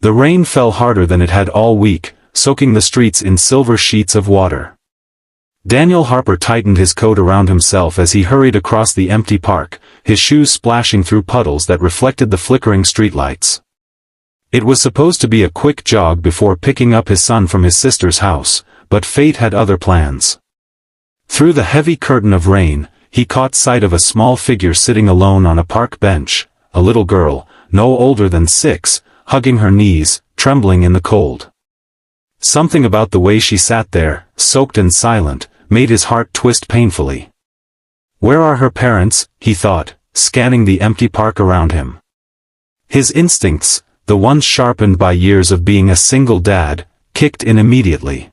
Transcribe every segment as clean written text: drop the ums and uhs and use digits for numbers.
The rain fell harder than it had all week, soaking the streets in silver sheets of water. Daniel Harper tightened his coat around himself as he hurried across the empty park, his shoes splashing through puddles that reflected the flickering streetlights. It was supposed to be a quick jog before picking up his son from his sister's house, but fate had other plans. Through the heavy curtain of rain, he caught sight of a small figure sitting alone on a park bench, a little girl, no older than 6, hugging her knees, trembling in the cold. Something about the way she sat there, soaked and silent, made his heart twist painfully. Where are her parents, he thought, scanning the empty park around him. His instincts, the ones sharpened by years of being a single dad, kicked in immediately.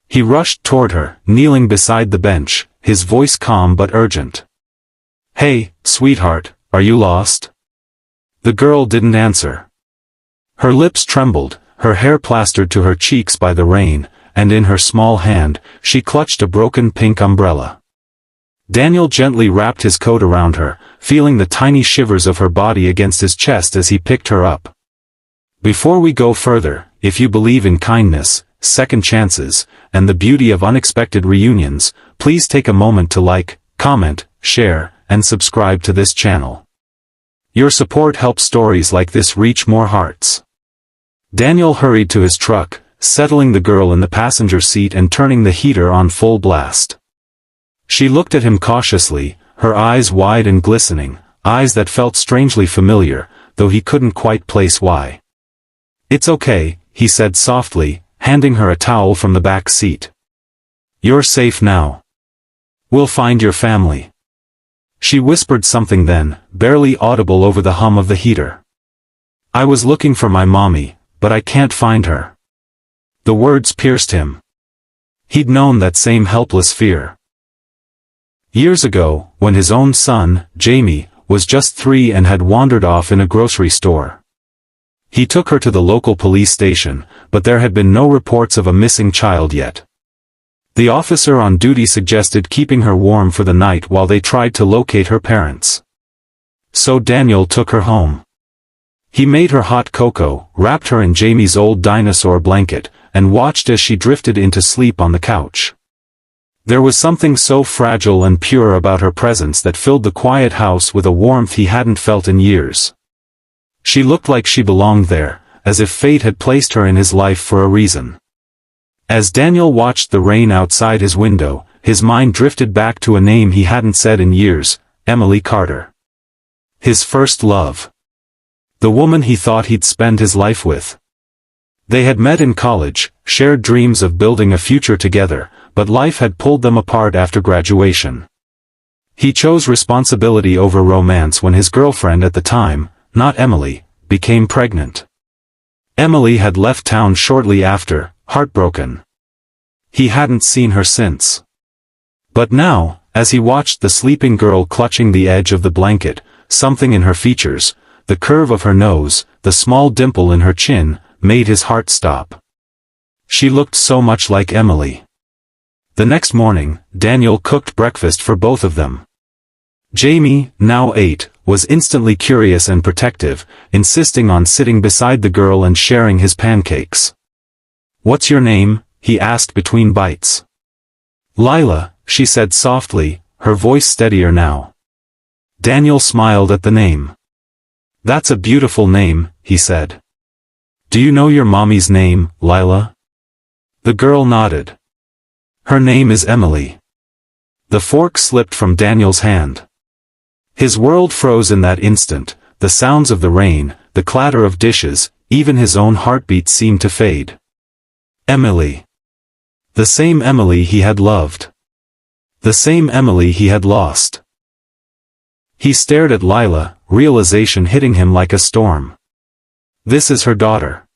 He rushed toward her, kneeling beside the bench, his voice calm but urgent. "Hey, sweetheart, are you lost?" The girl didn't answer. Her lips trembled, her hair plastered to her cheeks by the rain, and in her small hand, she clutched a broken pink umbrella. Daniel gently wrapped his coat around her, feeling the tiny shivers of her body against his chest as he picked her up. "Before we go further, if you believe in kindness, second chances, and the beauty of unexpected reunions, please take a moment to like, comment, share, and subscribe to this channel. Your support helps stories like this reach more hearts." Daniel hurried to his truck, settling the girl in the passenger seat and turning the heater on full blast. She looked at him cautiously, her eyes wide and glistening, eyes that felt strangely familiar, though he couldn't quite place why. "It's okay," he said softly, handing her a towel from the back seat. "You're safe now. We'll find your family." She whispered something then, barely audible over the hum of the heater. "I was looking for my mommy, but I can't find her." The words pierced him. He'd known that same helpless fear. Years ago, when his own son, Jamie, was just 3 and had wandered off in a grocery store. He took her to the local police station, but there had been no reports of a missing child yet. The officer on duty suggested keeping her warm for the night while they tried to locate her parents. So Daniel took her home. He made her hot cocoa, wrapped her in Jamie's old dinosaur blanket, and watched as she drifted into sleep on the couch. There was something so fragile and pure about her presence that filled the quiet house with a warmth he hadn't felt in years. She looked like she belonged there, as if fate had placed her in his life for a reason. As Daniel watched the rain outside his window, his mind drifted back to a name he hadn't said in years, Emily Carter. His first love. The woman he thought he'd spend his life with. They had met in college, shared dreams of building a future together, but life had pulled them apart after graduation. He chose responsibility over romance when his girlfriend at the time, not Emily, became pregnant. Emily had left town shortly after, heartbroken. He hadn't seen her since. But now, as he watched the sleeping girl clutching the edge of the blanket, something in her features, the curve of her nose, the small dimple in her chin, made his heart stop. She looked so much like Emily. The next morning, Daniel cooked breakfast for both of them. Jamie, now 8, was instantly curious and protective, insisting on sitting beside the girl and sharing his pancakes. "What's your name?" he asked between bites. "Lila," she said softly, her voice steadier now. Daniel smiled at the name. "That's a beautiful name," he said. "Do you know your mommy's name, Lila?" The girl nodded. "Her name is Emily." The fork slipped from Daniel's hand. His world froze in that instant, the sounds of the rain, the clatter of dishes, even his own heartbeat seemed to fade. Emily. The same Emily he had loved. The same Emily he had lost. He stared at Lila, realization hitting him like a storm. This is her daughter.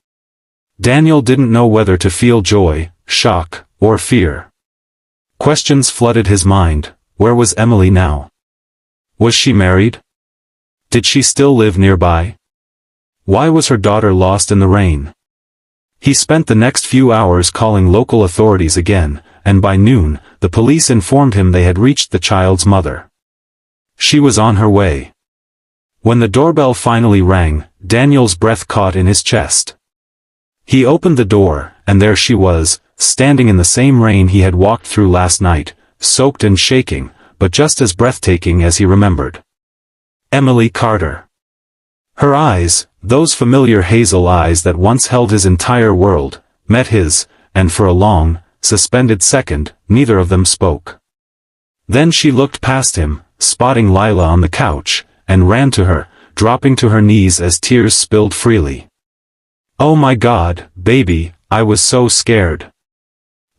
Daniel didn't know whether to feel joy, shock, or fear. Questions flooded his mind. Where was Emily now? Was she married? Did she still live nearby? Why was her daughter lost in the rain? He spent the next few hours calling local authorities again, and by noon, the police informed him they had reached the child's mother. She was on her way. When the doorbell finally rang, Daniel's breath caught in his chest. He opened the door, and there she was, standing in the same rain he had walked through last night, soaked and shaking, but just as breathtaking as he remembered. Emily Carter. Her eyes, those familiar hazel eyes that once held his entire world, met his, and for a long, suspended second, neither of them spoke. Then she looked past him, spotting Lila on the couch, and ran to her, dropping to her knees as tears spilled freely. "Oh my God, baby, I was so scared."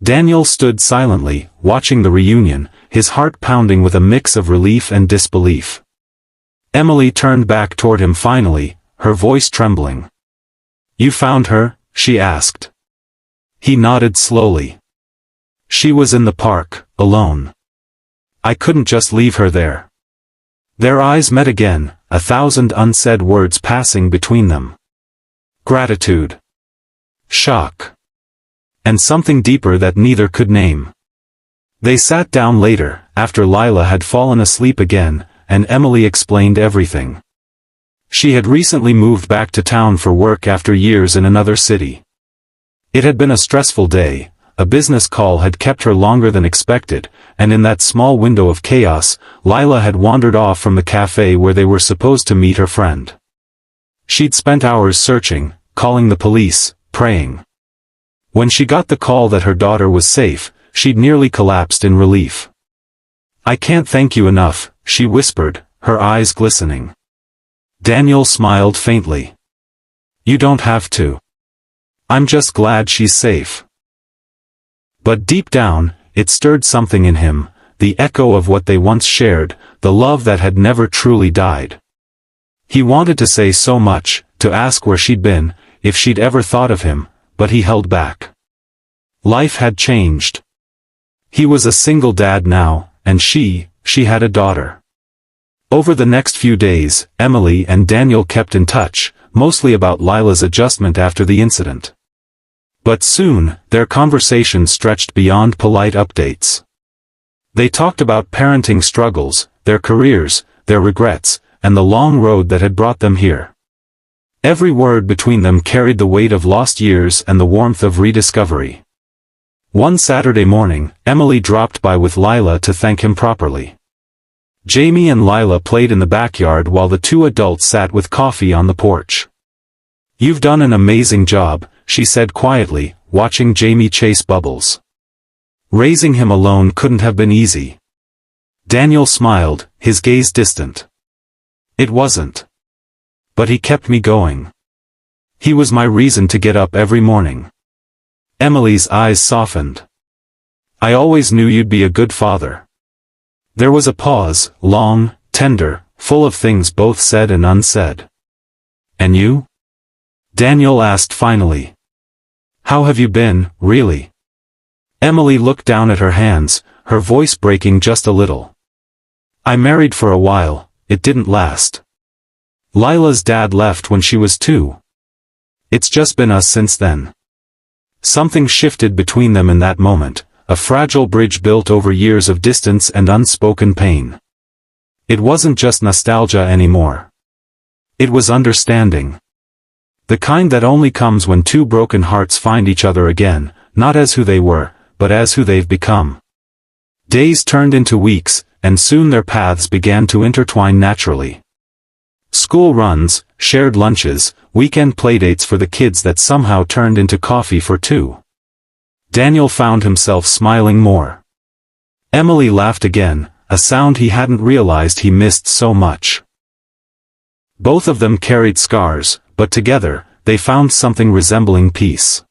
Daniel stood silently, watching the reunion, his heart pounding with a mix of relief and disbelief. Emily turned back toward him finally, her voice trembling. "You found her?" she asked. He nodded slowly. "She was in the park, alone. I couldn't just leave her there." Their eyes met again, 1,000 unsaid words passing between them. Gratitude. Shock. And something deeper that neither could name. They sat down later, after Lila had fallen asleep again, and Emily explained everything. She had recently moved back to town for work after years in another city. It had been a stressful day, a business call had kept her longer than expected, and in that small window of chaos, Lila had wandered off from the cafe where they were supposed to meet her friend. She'd spent hours searching, calling the police, praying. When she got the call that her daughter was safe, she'd nearly collapsed in relief. "I can't thank you enough," she whispered, her eyes glistening. Daniel smiled faintly. "You don't have to. I'm just glad she's safe." But deep down, it stirred something in him, the echo of what they once shared, the love that had never truly died. He wanted to say so much, to ask where she'd been, if she'd ever thought of him, but he held back. Life had changed. He was a single dad now, and she had a daughter. Over the next few days, Emily and Daniel kept in touch, mostly about Lila's adjustment after the incident. But soon, their conversation stretched beyond polite updates. They talked about parenting struggles, their careers, their regrets, and the long road that had brought them here. Every word between them carried the weight of lost years and the warmth of rediscovery. One Saturday morning, Emily dropped by with Lila to thank him properly. Jamie and Lila played in the backyard while the two adults sat with coffee on the porch. "You've done an amazing job," she said quietly, watching Jamie chase bubbles. "Raising him alone couldn't have been easy." Daniel smiled, his gaze distant. "It wasn't. But he kept me going. He was my reason to get up every morning." Emily's eyes softened. "I always knew you'd be a good father." There was a pause, long, tender, full of things both said and unsaid. "And you?" Daniel asked finally. "How have you been, really?" Emily looked down at her hands, her voice breaking just a little. "I married for a while, it didn't last. Lila's dad left when she was 2. It's just been us since then." Something shifted between them in that moment, a fragile bridge built over years of distance and unspoken pain. It wasn't just nostalgia anymore. It was understanding. The kind that only comes when two broken hearts find each other again, not as who they were, but as who they've become. Days turned into weeks, and soon their paths began to intertwine naturally. School runs, shared lunches, weekend playdates for the kids that somehow turned into coffee for two. Daniel found himself smiling more. Emily laughed again, a sound he hadn't realized he missed so much. Both of them carried scars, but together, they found something resembling peace.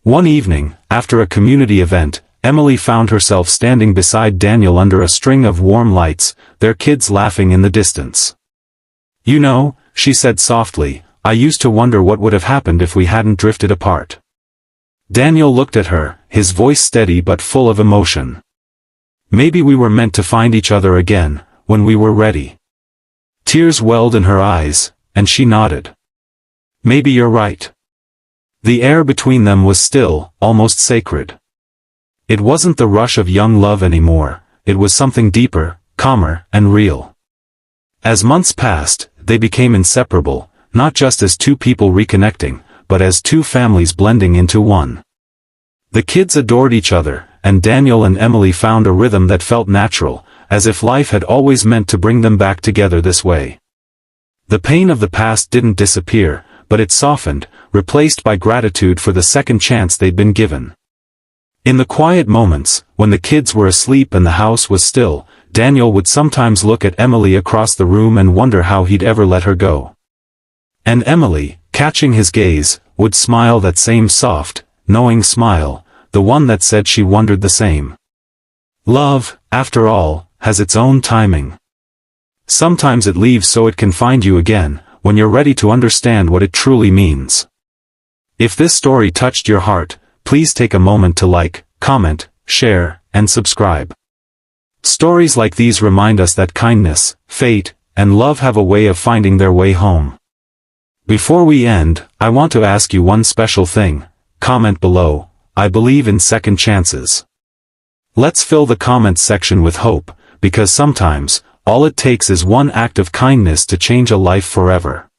One evening, after a community event, Emily found herself standing beside Daniel under a string of warm lights, their kids laughing in the distance. "You know," she said softly, "I used to wonder what would have happened if we hadn't drifted apart." Daniel looked at her, his voice steady but full of emotion. "Maybe we were meant to find each other again, when we were ready." Tears welled in her eyes, and she nodded. "Maybe you're right." The air between them was still, almost sacred. It wasn't the rush of young love anymore, it was something deeper, calmer, and real. As months passed, they became inseparable, not just as two people reconnecting, but as two families blending into one. The kids adored each other, and Daniel and Emily found a rhythm that felt natural, as if life had always meant to bring them back together this way. The pain of the past didn't disappear, but it softened, replaced by gratitude for the second chance they'd been given. In the quiet moments, when the kids were asleep and the house was still, Daniel would sometimes look at Emily across the room and wonder how he'd ever let her go. And Emily, catching his gaze, would smile, that same soft, knowing smile, the one that said she wondered the same. Love, after all, has its own timing. Sometimes it leaves so it can find you again, when you're ready to understand what it truly means. If this story touched your heart, please take a moment to like, comment, share, and subscribe. Stories like these remind us that kindness, fate, and love have a way of finding their way home. Before we end, I want to ask you one special thing. Comment below, I believe in second chances. Let's fill the comments section with hope, because sometimes, all it takes is one act of kindness to change a life forever.